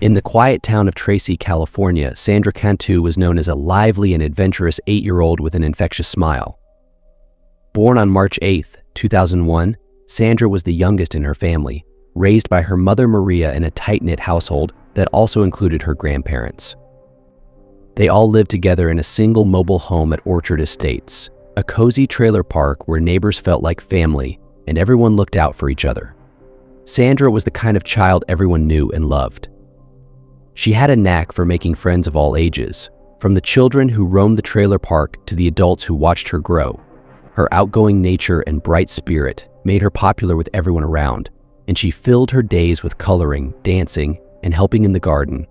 In the quiet town of Tracy, California, Sandra Cantu was known as a lively and adventurous 8-year-old with an infectious smile. Born on March 8, 2001, Sandra was the youngest in her family, raised by her mother Maria in a tight-knit household that also included her grandparents. They all lived together in a single mobile home at Orchard Estates, a cozy trailer park where neighbors felt like family and everyone looked out for each other. Sandra was the kind of child everyone knew and loved. She had a knack for making friends of all ages, from the children who roamed the trailer park to the adults who watched her grow. Her outgoing nature and bright spirit made her popular with everyone around, and she filled her days with coloring, dancing, and helping in the garden.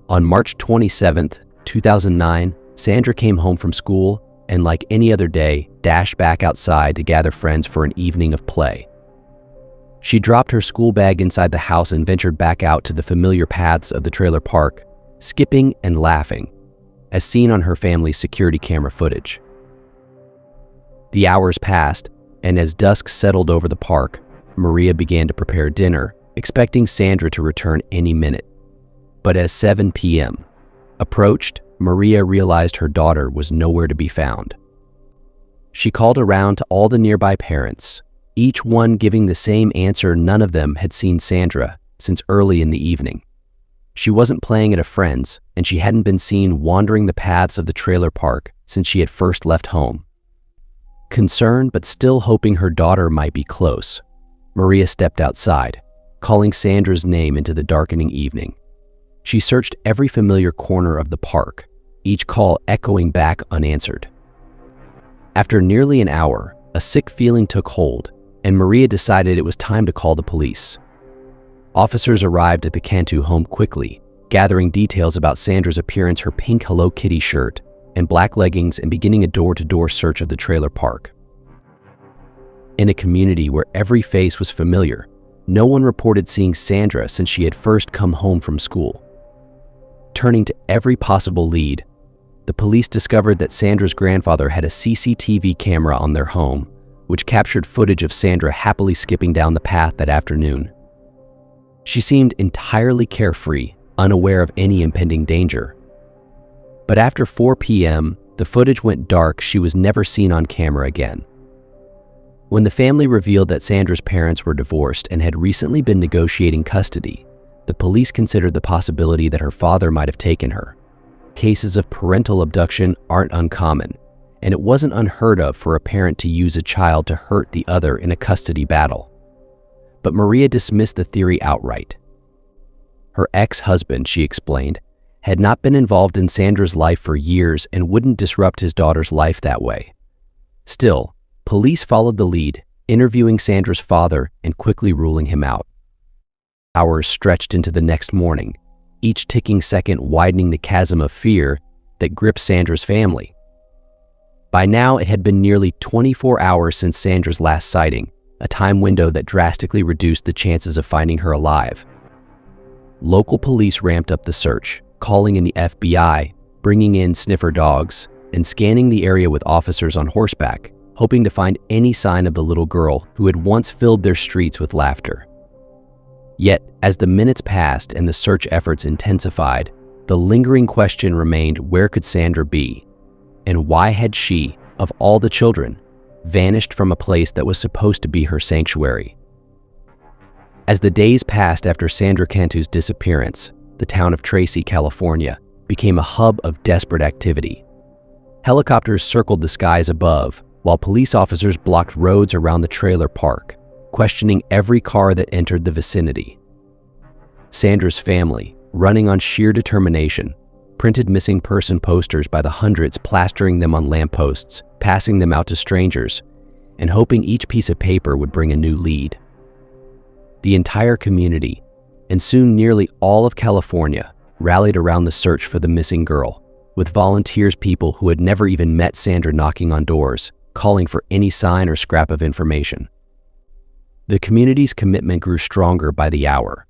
On March 27, 2009, Sandra came home from school and, like any other day, dashed back outside to gather friends for an evening of play. She dropped her school bag inside the house and ventured back out to the familiar paths of the trailer park, skipping and laughing, as seen on her family's security camera footage. The hours passed, and as dusk settled over the park, Maria began to prepare dinner, expecting Sandra to return any minute. But as 7 p.m. approached, Maria realized her daughter was nowhere to be found. She called around to all the nearby parents, each one giving the same answer: none of them had seen Sandra since early in the evening. She wasn't playing at a friend's, and she hadn't been seen wandering the paths of the trailer park since she had first left home. Concerned but still hoping her daughter might be close, Maria stepped outside, calling Sandra's name into the darkening evening. She searched every familiar corner of the park, each call echoing back unanswered. After nearly an hour, a sick feeling took hold, and Maria decided it was time to call the police. Officers arrived at the Cantu home quickly, gathering details about Sandra's appearance, her pink Hello Kitty shirt, and black leggings, and beginning a door-to-door search of the trailer park. In a community where every face was familiar, no one reported seeing Sandra since she had first come home from school. Turning to every possible lead, the police discovered that Sandra's grandfather had a CCTV camera on their home, which captured footage of Sandra happily skipping down the path that afternoon. She seemed entirely carefree, unaware of any impending danger. But after 4 p.m., the footage went dark. She was never seen on camera again. When the family revealed that Sandra's parents were divorced and had recently been negotiating custody, the police considered the possibility that her father might have taken her. Cases of parental abduction aren't uncommon, and it wasn't unheard of for a parent to use a child to hurt the other in a custody battle. But Maria dismissed the theory outright. Her ex-husband, she explained, had not been involved in Sandra's life for years and wouldn't disrupt his daughter's life that way. Still, police followed the lead, interviewing Sandra's father and quickly ruling him out. Hours stretched into the next morning, each ticking second widening the chasm of fear that gripped Sandra's family. By now, it had been nearly 24 hours since Sandra's last sighting, a time window that drastically reduced the chances of finding her alive. Local police ramped up the search, calling in the FBI, bringing in sniffer dogs, and scanning the area with officers on horseback, hoping to find any sign of the little girl who had once filled their streets with laughter. Yet, as the minutes passed and the search efforts intensified, the lingering question remained: where could Sandra be? And why had she, of all the children, vanished from a place that was supposed to be her sanctuary? As the days passed after Sandra Cantu's disappearance, the town of Tracy, California, became a hub of desperate activity. Helicopters circled the skies above, while police officers blocked roads around the trailer park, questioning every car that entered the vicinity. Sandra's family, running on sheer determination, printed missing person posters by the hundreds, plastering them on lampposts, passing them out to strangers, and hoping each piece of paper would bring a new lead. The entire community, and soon nearly all of California, rallied around the search for the missing girl, with volunteers, people who had never even met Sandra, knocking on doors, calling for any sign or scrap of information. The community's commitment grew stronger by the hour.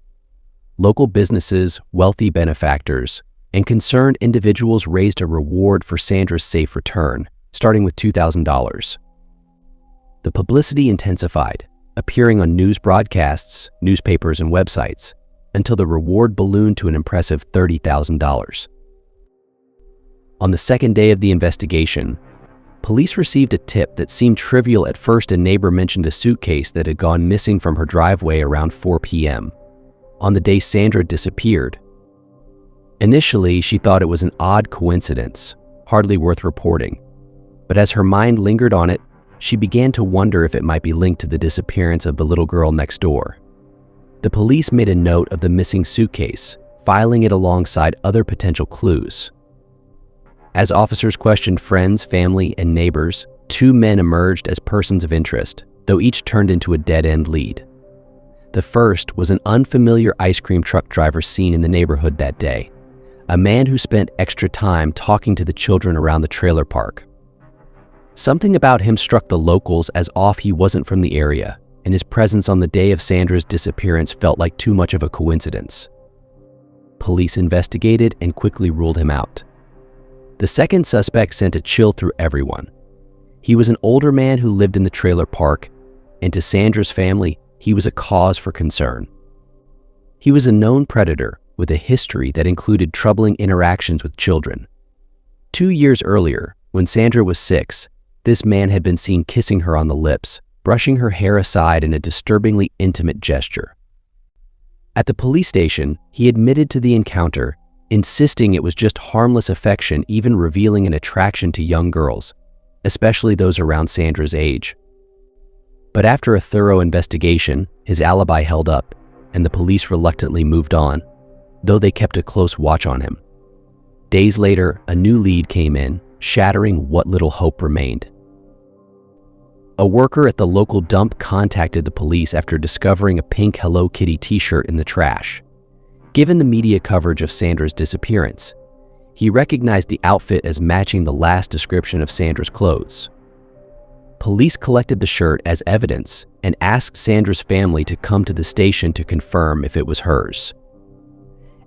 Local businesses, wealthy benefactors, and concerned individuals raised a reward for Sandra's safe return, starting with $2,000. The publicity intensified, appearing on news broadcasts, newspapers, and websites, until the reward ballooned to an impressive $30,000. On the second day of the investigation, police received a tip that seemed trivial at first. A neighbor mentioned a suitcase that had gone missing from her driveway around 4 p.m. on the day Sandra disappeared. Initially, she thought it was an odd coincidence, hardly worth reporting. But as her mind lingered on it, she began to wonder if it might be linked to the disappearance of the little girl next door. The police made a note of the missing suitcase, filing it alongside other potential clues. As officers questioned friends, family, and neighbors, 2 men emerged as persons of interest, though each turned into a dead-end lead. The first was an unfamiliar ice cream truck driver seen in the neighborhood that day, a man who spent extra time talking to the children around the trailer park. Something about him struck the locals as off. He wasn't from the area, and his presence on the day of Sandra's disappearance felt like too much of a coincidence. Police investigated and quickly ruled him out. The second suspect sent a chill through everyone. He was an older man who lived in the trailer park, and to Sandra's family, he was a cause for concern. He was a known predator with a history that included troubling interactions with children. 2 years earlier, when Sandra was 6, this man had been seen kissing her on the lips, brushing her hair aside in a disturbingly intimate gesture. At the police station, he admitted to the encounter, insisting it was just harmless affection, even revealing an attraction to young girls, especially those around Sandra's age. But after a thorough investigation, his alibi held up, and the police reluctantly moved on, though they kept a close watch on him. Days later, a new lead came in, shattering what little hope remained. A worker at the local dump contacted the police after discovering a pink Hello Kitty t-shirt in the trash. Given the media coverage of Sandra's disappearance, he recognized the outfit as matching the last description of Sandra's clothes. Police collected the shirt as evidence and asked Sandra's family to come to the station to confirm if it was hers.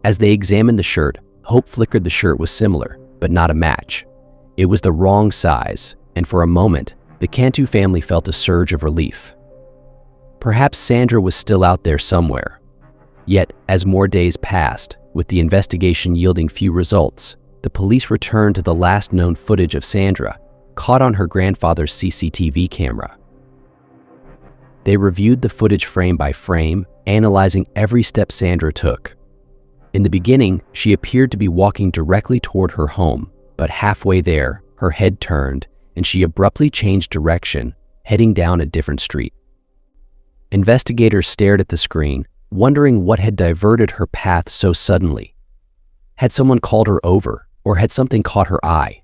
As they examined the shirt, hope flickered. The shirt was similar, but not a match. It was the wrong size, and for a moment, the Cantu family felt a surge of relief. Perhaps Sandra was still out there somewhere. Yet, as more days passed, with the investigation yielding few results, the police returned to the last known footage of Sandra, caught on her grandfather's CCTV camera. They reviewed the footage frame by frame, analyzing every step Sandra took. In the beginning, she appeared to be walking directly toward her home, but halfway there, her head turned, and she abruptly changed direction, heading down a different street. Investigators stared at the screen, wondering what had diverted her path so suddenly. Had someone called her over, or had something caught her eye?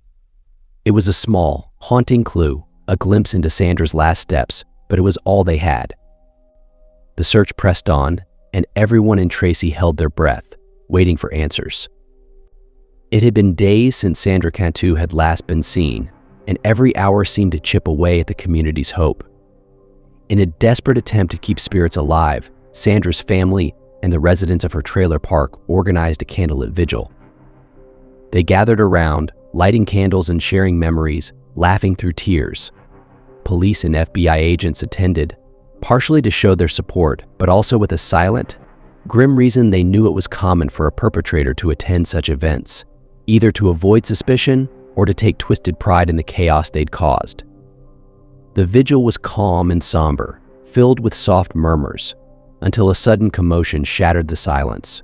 It was a small, haunting clue, a glimpse into Sandra's last steps, but it was all they had. The search pressed on, and everyone in Tracy held their breath, waiting for answers. It had been days since Sandra Cantu had last been seen, and every hour seemed to chip away at the community's hope. In a desperate attempt to keep spirits alive, Sandra's family and the residents of her trailer park organized a candlelit vigil. They gathered around, lighting candles and sharing memories, laughing through tears. Police and FBI agents attended, partially to show their support, but also with a silent, grim reason. They knew it was common for a perpetrator to attend such events, either to avoid suspicion or to take twisted pride in the chaos they'd caused. The vigil was calm and somber, filled with soft murmurs, until a sudden commotion shattered the silence.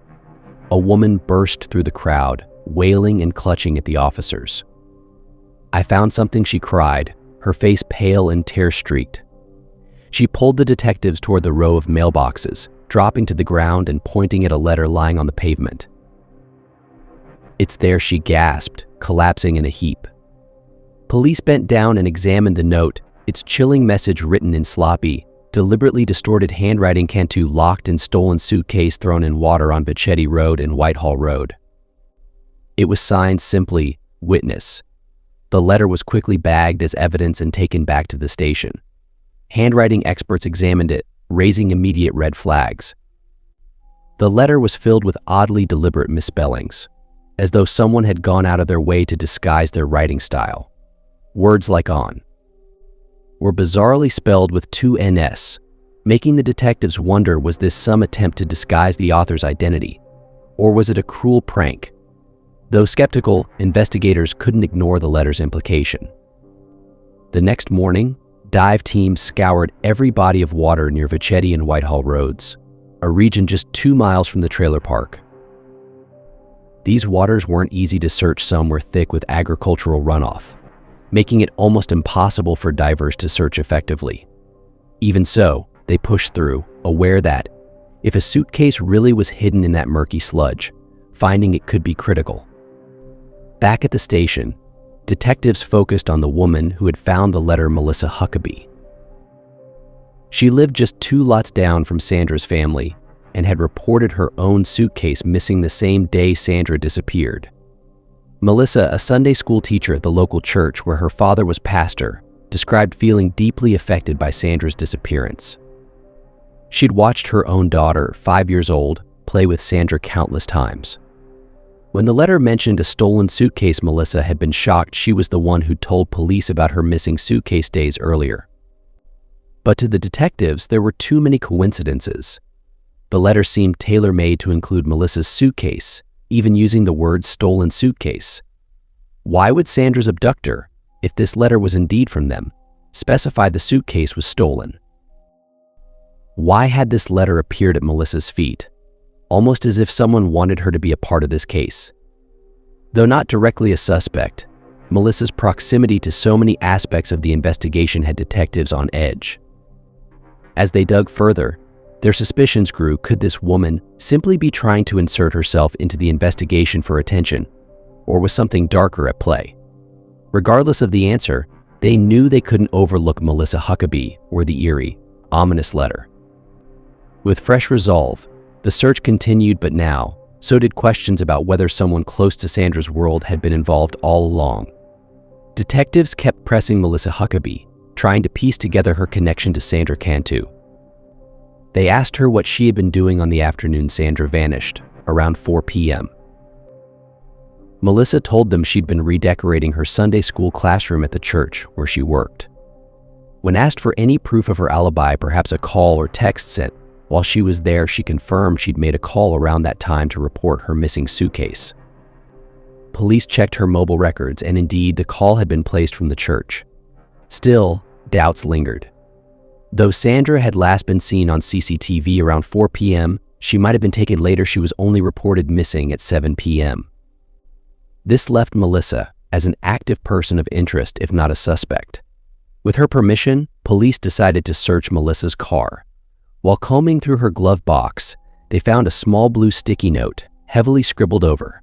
A woman burst through the crowd, wailing and clutching at the officers. "I found something," she cried, her face pale and tear-streaked. She pulled the detectives toward the row of mailboxes, dropping to the ground and pointing at a letter lying on the pavement. "It's there," she gasped, collapsing in a heap. Police bent down and examined the note, its chilling message written in sloppy, deliberately distorted handwriting. Cantu locked in stolen suitcase thrown in water on Vachetti Road and Whitehall Road. It was signed simply, "Witness." The letter was quickly bagged as evidence and taken back to the station. Handwriting experts examined it, raising immediate red flags. The letter was filled with oddly deliberate misspellings, as though someone had gone out of their way to disguise their writing style. Words like "on" were bizarrely spelled with 2 NS, making the detectives wonder, was this some attempt to disguise the author's identity, or was it a cruel prank? Though skeptical, investigators couldn't ignore the letter's implication. The next morning, dive teams scoured every body of water near Vachetti and Whitehall Roads, a region just 2 miles from the trailer park. These waters weren't easy to search. Some were thick with agricultural runoff, making it almost impossible for divers to search effectively. Even so, they pushed through, aware that, if a suitcase really was hidden in that murky sludge, finding it could be critical. Back at the station, detectives focused on the woman who had found the letter, Melissa Huckabee. She lived just 2 lots down from Sandra's family and had reported her own suitcase missing the same day Sandra disappeared. Melissa, a Sunday school teacher at the local church where her father was pastor, described feeling deeply affected by Sandra's disappearance. She'd watched her own daughter, 5 years old, play with Sandra countless times. When the letter mentioned a stolen suitcase, Melissa had been shocked she was the one who told police about her missing suitcase days earlier. But to the detectives, there were too many coincidences. The letter seemed tailor-made to include Melissa's suitcase, even using the word stolen suitcase. Why would Sandra's abductor, if this letter was indeed from them, specify the suitcase was stolen? Why had this letter appeared at Melissa's feet, almost as if someone wanted her to be a part of this case? Though not directly a suspect, Melissa's proximity to so many aspects of the investigation had detectives on edge. As they dug further, their suspicions grew. Could this woman simply be trying to insert herself into the investigation for attention, or was something darker at play? Regardless of the answer, they knew they couldn't overlook Melissa Huckabee or the eerie, ominous letter. With fresh resolve, the search continued, but now, so did questions about whether someone close to Sandra's world had been involved all along. Detectives kept pressing Melissa Huckabee, trying to piece together her connection to Sandra Cantu. They asked her what she had been doing on the afternoon Sandra vanished, around 4 p.m. Melissa told them she'd been redecorating her Sunday school classroom at the church where she worked. When asked for any proof of her alibi, perhaps a call or text sent while she was there, she confirmed she'd made a call around that time to report her missing suitcase. Police checked her mobile records, and indeed, the call had been placed from the church. Still, doubts lingered. Though Sandra had last been seen on CCTV around 4 p.m., she might have been taken later. She was only reported missing at 7 p.m. This left Melissa as an active person of interest, if not a suspect. With her permission, police decided to search Melissa's car. While combing through her glove box, they found a small blue sticky note, heavily scribbled over.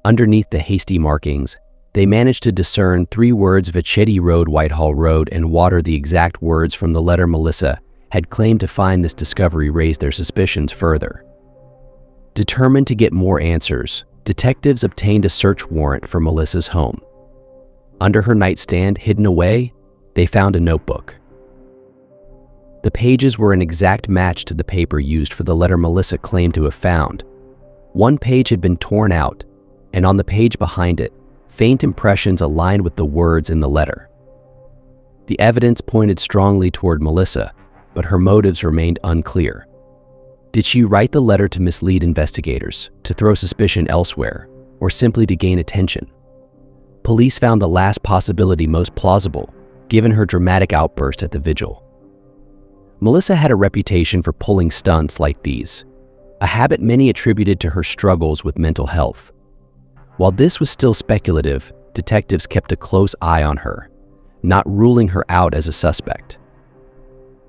Underneath the hasty markings, they managed to discern 3 words: Vachetti Road, Whitehall Road, and water. The exact words from the letter Melissa had claimed. To find this discovery raised their suspicions further. Determined to get more answers, detectives obtained a search warrant for Melissa's home. Under her nightstand, hidden away, they found a notebook. The pages were an exact match to the paper used for the letter Melissa claimed to have found. One page had been torn out, and on the page behind it, faint impressions aligned with the words in the letter. The evidence pointed strongly toward Melissa, but her motives remained unclear. Did she write the letter to mislead investigators, to throw suspicion elsewhere, or simply to gain attention? Police found the last possibility most plausible, given her dramatic outburst at the vigil. Melissa had a reputation for pulling stunts like these, a habit many attributed to her struggles with mental health. While this was still speculative, detectives kept a close eye on her, not ruling her out as a suspect.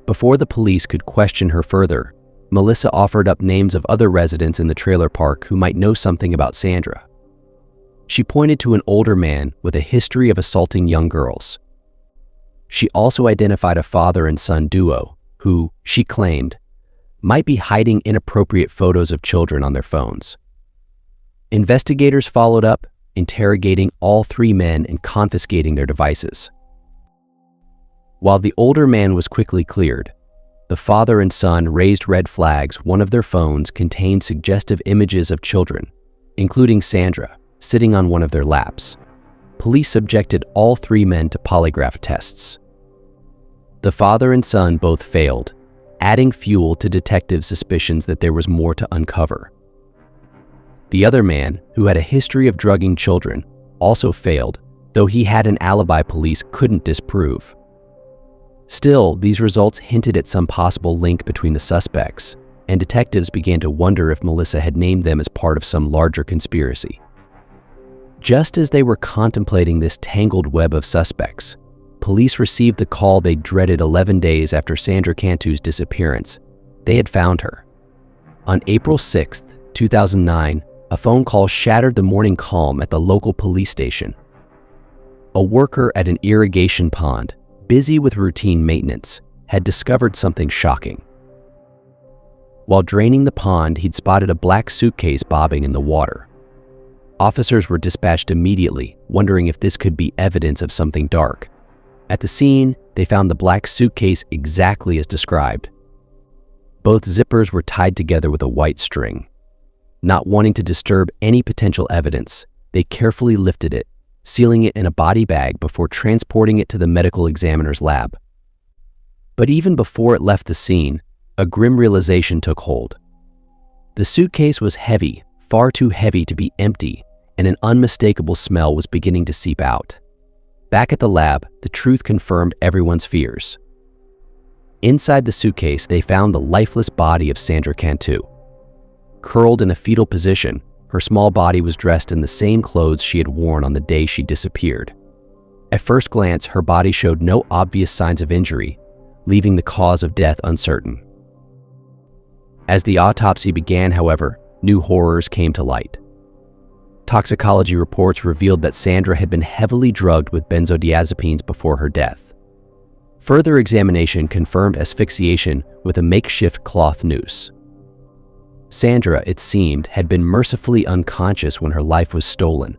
Before the police could question her further, Melissa offered up names of other residents in the trailer park who might know something about Sandra. She pointed to an older man with a history of assaulting young girls. She also identified a father and son duo who, she claimed, might be hiding inappropriate photos of children on their phones. Investigators followed up, interrogating all 3 men and confiscating their devices. While the older man was quickly cleared, the father and son raised red flags. One of their phones contained suggestive images of children, including Sandra, sitting on one of their laps. Police subjected all 3 men to polygraph tests. The father and son both failed, adding fuel to detectives' suspicions that there was more to uncover. The other man, who had a history of drugging children, also failed, though he had an alibi police couldn't disprove. Still, these results hinted at some possible link between the suspects, and detectives began to wonder if Melissa had named them as part of some larger conspiracy. Just as they were contemplating this tangled web of suspects, police received the call they dreaded 11 days after Sandra Cantu's disappearance. They had found her. On April 6, 2009, a phone call shattered the morning calm at the local police station. A worker at an irrigation pond, busy with routine maintenance, had discovered something shocking. While draining the pond, he'd spotted a black suitcase bobbing in the water. Officers were dispatched immediately, wondering if this could be evidence of something dark. At the scene, they found the black suitcase exactly as described. Both zippers were tied together with a white string. Not wanting to disturb any potential evidence, they carefully lifted it, sealing it in a body bag before transporting it to the medical examiner's lab. But even before it left the scene, a grim realization took hold. The suitcase was heavy, far too heavy to be empty, and an unmistakable smell was beginning to seep out. Back at the lab, the truth confirmed everyone's fears. Inside the suitcase, they found the lifeless body of Sandra Cantu. Curled in a fetal position, her small body was dressed in the same clothes she had worn on the day she disappeared. At first glance, her body showed no obvious signs of injury, leaving the cause of death uncertain. As the autopsy began, however, new horrors came to light. Toxicology reports revealed that Sandra had been heavily drugged with benzodiazepines before her death. Further examination confirmed asphyxiation with a makeshift cloth noose. Sandra, it seemed, had been mercifully unconscious when her life was stolen.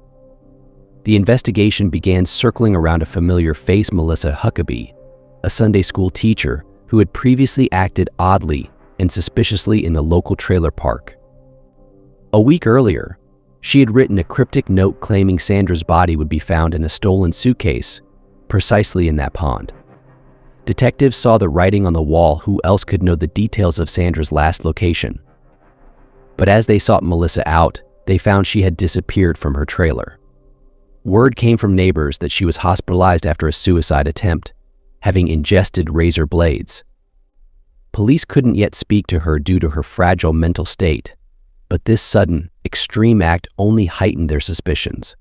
The investigation began circling around a familiar face, Melissa Huckabee, a Sunday school teacher who had previously acted oddly and suspiciously in the local trailer park. A week earlier, she had written a cryptic note claiming Sandra's body would be found in a stolen suitcase, precisely in that pond. Detectives saw the writing on the wall. Who else could know the details of Sandra's last location? But as they sought Melissa out, they found she had disappeared from her trailer. Word came from neighbors that she was hospitalized after a suicide attempt, having ingested razor blades. Police couldn't yet speak to her due to her fragile mental state, but this sudden, extreme act only heightened their suspicions.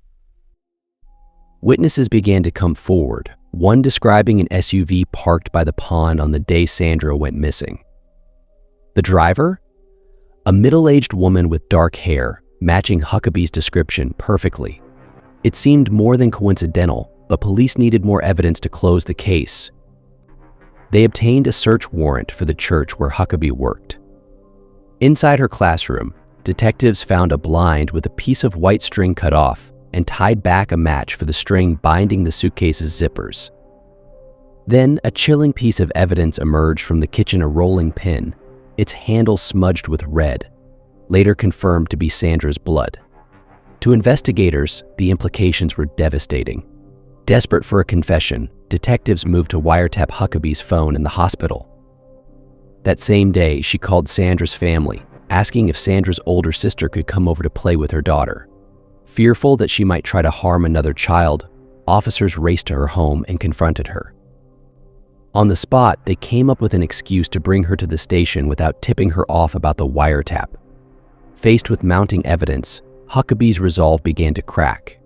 Witnesses began to come forward, one describing an SUV parked by the pond on the day Sandra went missing. The driver? A middle-aged woman with dark hair, matching Huckabee's description perfectly. It seemed more than coincidental, but police needed more evidence to close the case. They obtained a search warrant for the church where Huckabee worked. Inside her classroom, detectives found a blind with a piece of white string cut off and tied back a match for the string binding the suitcase's zippers. Then, a chilling piece of evidence emerged from the kitchen, a rolling pin, its handle smudged with red, later confirmed to be Sandra's blood. To investigators, the implications were devastating. Desperate for a confession, detectives moved to wiretap Huckabee's phone in the hospital. That same day, she called Sandra's family, asking if Sandra's older sister could come over to play with her daughter. Fearful that she might try to harm another child, officers raced to her home and confronted her. On the spot, they came up with an excuse to bring her to the station without tipping her off about the wiretap. Faced with mounting evidence, Huckabee's resolve began to crack.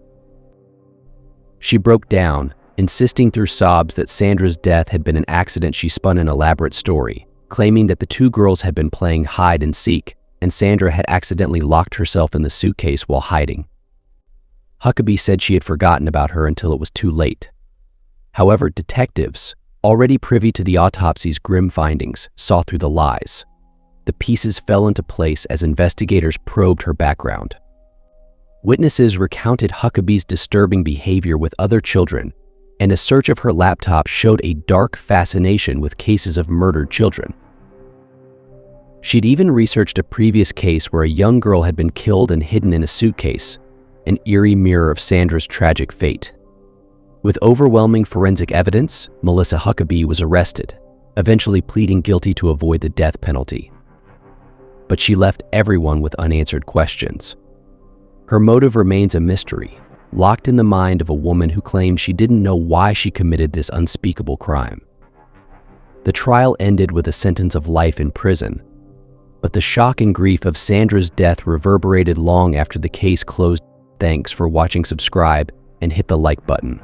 She broke down, insisting through sobs that Sandra's death had been an accident. She spun an elaborate story, claiming that the two girls had been playing hide and seek, and Sandra had accidentally locked herself in the suitcase while hiding. Huckabee said she had forgotten about her until it was too late. However, detectives, already privy to the autopsy's grim findings, saw through the lies. The pieces fell into place as investigators probed her background. Witnesses recounted Huckabee's disturbing behavior with other children, and a search of her laptop showed a dark fascination with cases of murdered children. She'd even researched a previous case where a young girl had been killed and hidden in a suitcase, an eerie mirror of Sandra's tragic fate. With overwhelming forensic evidence, Melissa Huckabee was arrested. eventually pleading guilty to avoid the death penalty. But she left everyone with unanswered questions. Her motive remains a mystery, locked in the mind of a woman who claimed she didn't know why she committed this unspeakable crime. The trial ended with a sentence of life in prison, but the shock and grief of Sandra's death reverberated long after the case closed. Thanks for watching. Subscribe and hit the like button.